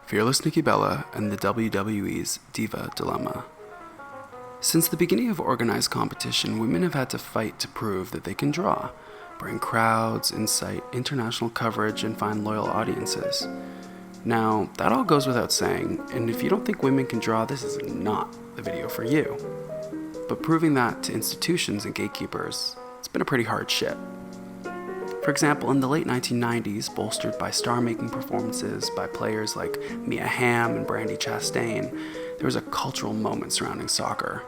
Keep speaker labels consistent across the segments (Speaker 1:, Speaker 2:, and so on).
Speaker 1: Fearless Nikki Bella and the WWE's Diva Dilemma. Since the beginning of organized competition, women have had to fight to prove that they can draw, bring crowds, incite international coverage, and find loyal audiences. Now, that all goes without saying, and if you don't think women can draw, this is not the video for you. But proving that to institutions and gatekeepers, it's been a pretty hard shit. For example, in the late 1990s, bolstered by star-making performances by players like Mia Hamm and Brandi Chastain, there was a cultural moment surrounding soccer.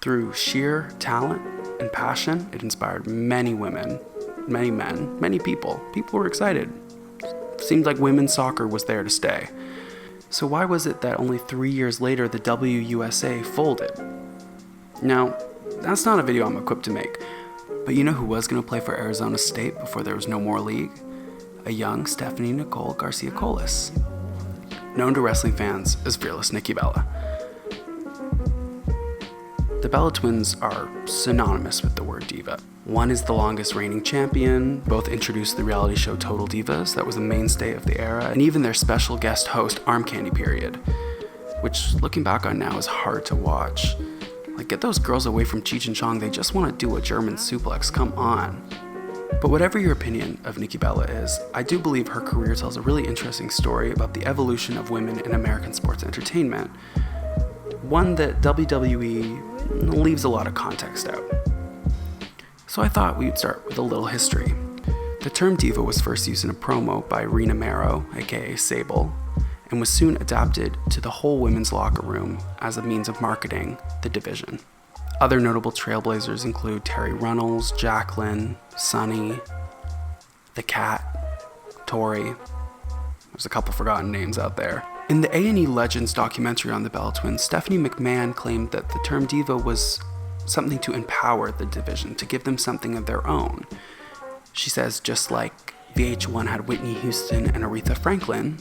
Speaker 1: Through sheer talent and passion, it inspired many women, many men, many people. People were excited. Seemed like women's soccer was there to stay. So why was it that only 3 years later the WUSA folded? Now, that's not a video I'm equipped to make. But you know who was going to play for Arizona State before there was no more league? A young Stephanie Nicole Garcia Colas, known to wrestling fans as Fearless Nikki Bella. The Bella twins are synonymous with the word diva. One is the longest reigning champion, both introduced the reality show Total Divas, that was a mainstay of the era, and even their special guest host Arm Candy Period, which looking back on now is hard to watch. Like, get those girls away from Cheech and Chong, they just want to do a German suplex, come on. But whatever your opinion of Nikki Bella is, I do believe her career tells a really interesting story about the evolution of women in American sports entertainment. One that WWE leaves a lot of context out. So I thought we'd start with a little history. The term diva was first used in a promo by Rena Mero, aka Sable, and was soon adapted to the whole women's locker room as a means of marketing the division. Other notable trailblazers include Terry Runnels, Jacqueline, Sunny, The Cat, Tori. There's a couple forgotten names out there. In the A&E Legends documentary on the Bella twins, Stephanie McMahon claimed that the term diva was something to empower the division, to give them something of their own. She says, just like VH1 had Whitney Houston and Aretha Franklin,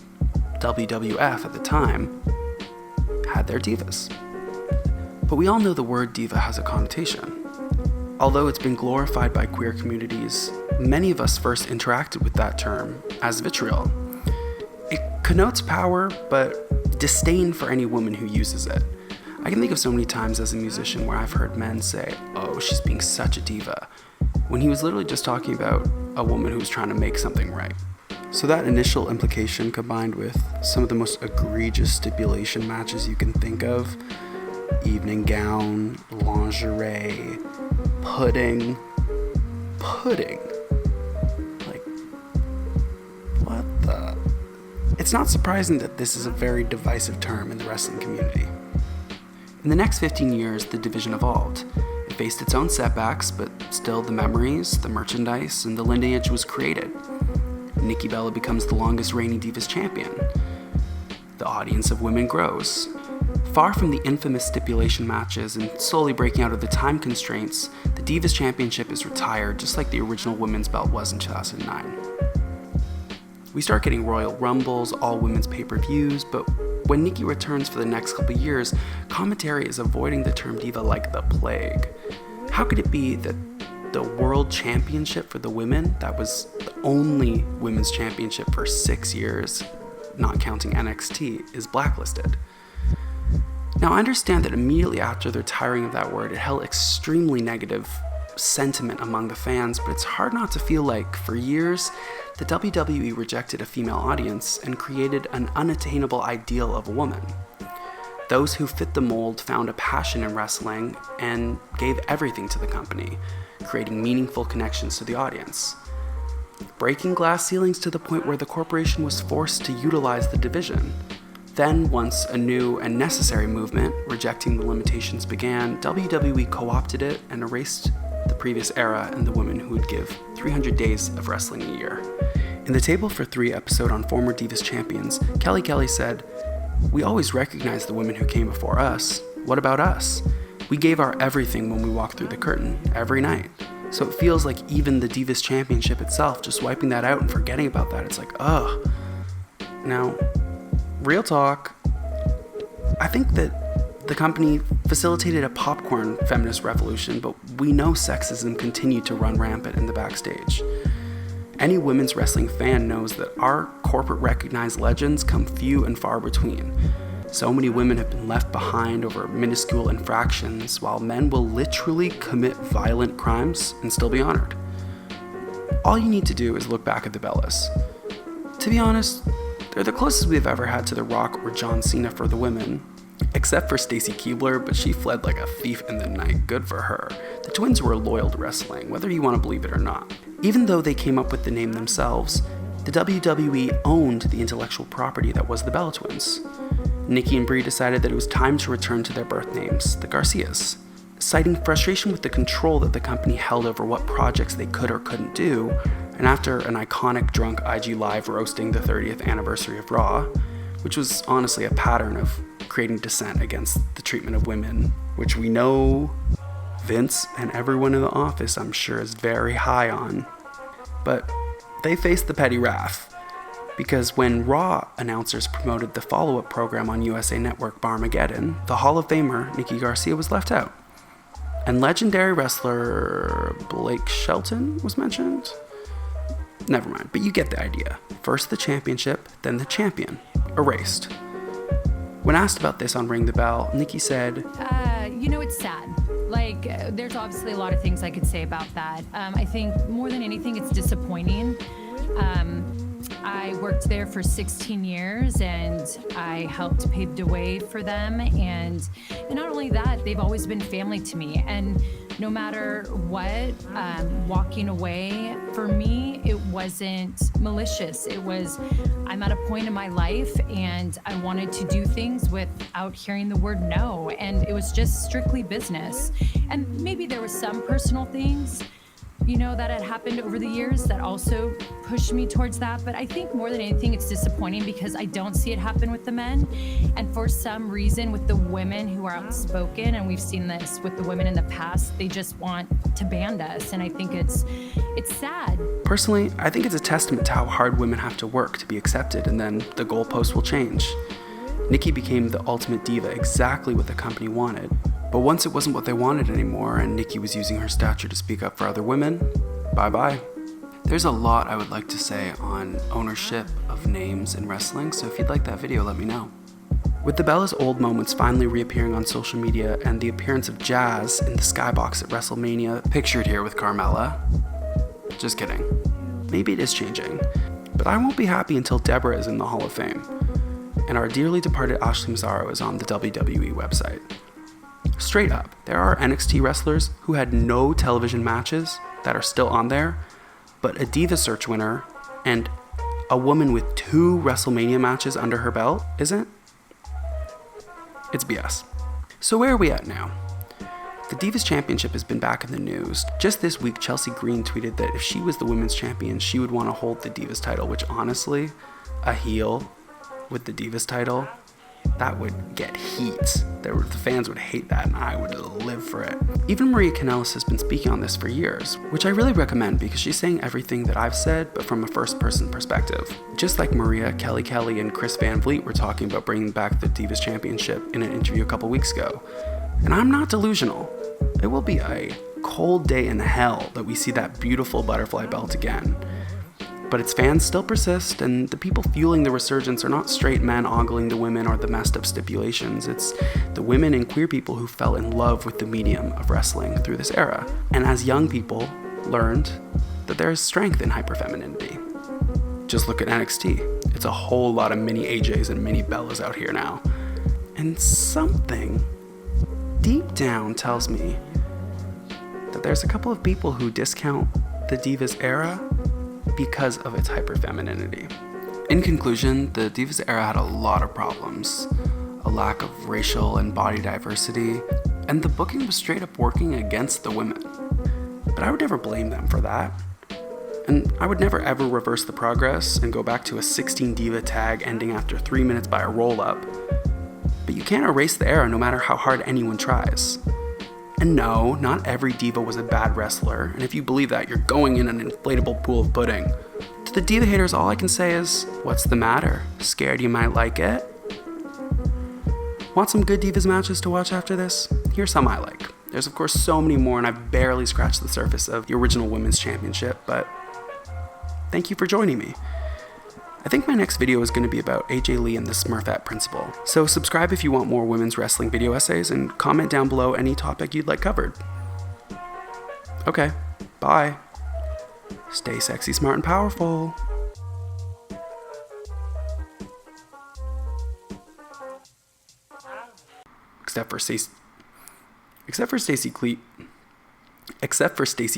Speaker 1: WWF at the time had their divas. But we all know the word diva has a connotation. Although it's been glorified by queer communities, many of us first interacted with that term as vitriol. It connotes power, but disdain for any woman who uses it. I can think of so many times as a musician where I've heard men say, "Oh, she's being such a diva," when he was literally just talking about a woman who was trying to make something right. So that initial implication, combined with some of the most egregious stipulation matches you can think of, evening gown, lingerie, pudding, like, what the? It's not surprising that this is a very divisive term in the wrestling community. In the next 15 years, the division evolved. It faced its own setbacks, but still the memories, the merchandise, and the lineage was created. Nikki Bella becomes the longest reigning Divas champion. The audience of women grows. Far from the infamous stipulation matches and slowly breaking out of the time constraints, the Divas Championship is retired just like the original women's belt was in 2009. We start getting Royal Rumbles, all women's pay-per-views, but when Nikki returns for the next couple years, commentary is avoiding the term diva like the plague. How could it be that the World Championship for the women, that was the only women's championship for 6 years, not counting NXT, is blacklisted? Now, I understand that immediately after the retiring of that word, it held extremely negative sentiment among the fans, but it's hard not to feel like, for years, the WWE rejected a female audience and created an unattainable ideal of a woman. Those who fit the mold found a passion in wrestling and gave everything to the company, creating meaningful connections to the audience, breaking glass ceilings to the point where the corporation was forced to utilize the division. Then, once a new and necessary movement rejecting the limitations began, WWE co-opted it and erased the previous era and the women who would give 300 days of wrestling a year. In the Table for 3 episode on former Divas champions, Kelly said, "We always recognized the women who came before us. What about us? We gave our everything when we walked through the curtain, every night." So it feels like even the Divas Championship itself, just wiping that out and forgetting about that, it's like, ugh. Now, real talk, I think that the company facilitated a popcorn feminist revolution, but we know sexism continued to run rampant in the backstage. Any women's wrestling fan knows that our corporate recognized legends come few and far between. So many women have been left behind over minuscule infractions, while men will literally commit violent crimes and still be honored. All you need to do is look back at the Bellas. To be honest, they're the closest we've ever had to The Rock or John Cena for the women. Except for Stacy Keibler, but she fled like a thief in the night. Good for her. The twins were loyal to wrestling, whether you want to believe it or not. Even though they came up with the name themselves, the WWE owned the intellectual property that was the Bella twins. Nikki and Brie decided that it was time to return to their birth names, the Garcias. Citing frustration with the control that the company held over what projects they could or couldn't do, and after an iconic drunk IG Live roasting the 30th anniversary of Raw, which was honestly a pattern of creating dissent against the treatment of women, which we know Vince and everyone in the office, I'm sure, is very high on. But they faced the petty wrath, because when Raw announcers promoted the follow-up program on USA Network Barmageddon, the Hall of Famer Nikki Garcia was left out. And legendary wrestler Blake Shelton was mentioned? Never mind, but you get the idea. First the championship, then the champion. Erased. When asked about this on Ring the Bell, Nikki said,
Speaker 2: it's sad. There's obviously a lot of things I could say about that. I think more than anything, it's disappointing. I worked there for 16 years and I helped pave the way for them. And not only that, they've always been family to me. And no matter what, walking away, for me, it wasn't malicious. It was, I'm at a point in my life and I wanted to do things without hearing the word no. And it was just strictly business. And maybe there were some personal things, that had happened over the years that also pushed me towards that. But I think more than anything, it's disappointing because I don't see it happen with the men. And for some reason, with the women who are outspoken, and we've seen this with the women in the past, they just want to ban us. And I think it's sad.
Speaker 1: Personally, I think it's a testament to how hard women have to work to be accepted, and then the goalpost will change. Nikki became the ultimate diva, exactly what the company wanted. But once it wasn't what they wanted anymore, and Nikki was using her stature to speak up for other women, bye-bye. There's a lot I would like to say on ownership of names in wrestling, so if you'd like that video, let me know. With the Bella's old moments finally reappearing on social media and the appearance of Jazz in the skybox at WrestleMania, pictured here with Carmella, just kidding. Maybe it is changing, but I won't be happy until Deborah is in the Hall of Fame, and our dearly departed Ashley Massaro is on the WWE website. Straight up, there are NXT wrestlers who had no television matches that are still on there, but a Diva Search winner and a woman with 2 WrestleMania matches under her belt isn't? It's BS. So where are we at now? The Divas Championship has been back in the news. Just this week, Chelsea Green tweeted that if she was the women's champion, she would want to hold the Divas title, which honestly, a heel with the Divas title, that would get heat. The fans would hate that, and I would live for it. Even Maria Kanellis has been speaking on this for years, which I really recommend because she's saying everything that I've said, but from a first-person perspective. Just like Maria, Kelly, and Chris Van Vliet were talking about bringing back the Divas Championship in an interview a couple weeks ago. And I'm not delusional. It will be a cold day in hell that we see that beautiful butterfly belt again. But its fans still persist, and the people fueling the resurgence are not straight men ogling the women or the messed up stipulations. It's the women and queer people who fell in love with the medium of wrestling through this era, and as young people learned that there is strength in hyperfemininity. Just look at NXT. It's a whole lot of mini AJs and mini Bellas out here now. And something deep down tells me that there's a couple of people who discount the Divas era because of its hyperfemininity. In conclusion, the Divas era had a lot of problems. A lack of racial and body diversity, and the booking was straight up working against the women. But I would never blame them for that. And I would never ever reverse the progress and go back to a 16 diva tag ending after 3 minutes by a roll-up. But you can't erase the era no matter how hard anyone tries. And no, not every diva was a bad wrestler, and if you believe that, you're going in an inflatable pool of pudding. To the diva haters, all I can say is, what's the matter? Scared you might like it? Want some good Divas matches to watch after this? Here's some I like. There's of course so many more, and I've barely scratched the surface of the original Women's Championship, but thank you for joining me. I think my next video is going to be about AJ Lee and the Smurfette principle. So subscribe if you want more women's wrestling video essays, and comment down below any topic you'd like covered. Okay, bye. Stay sexy, smart, and powerful. Except for Stacy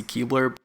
Speaker 1: Keebler.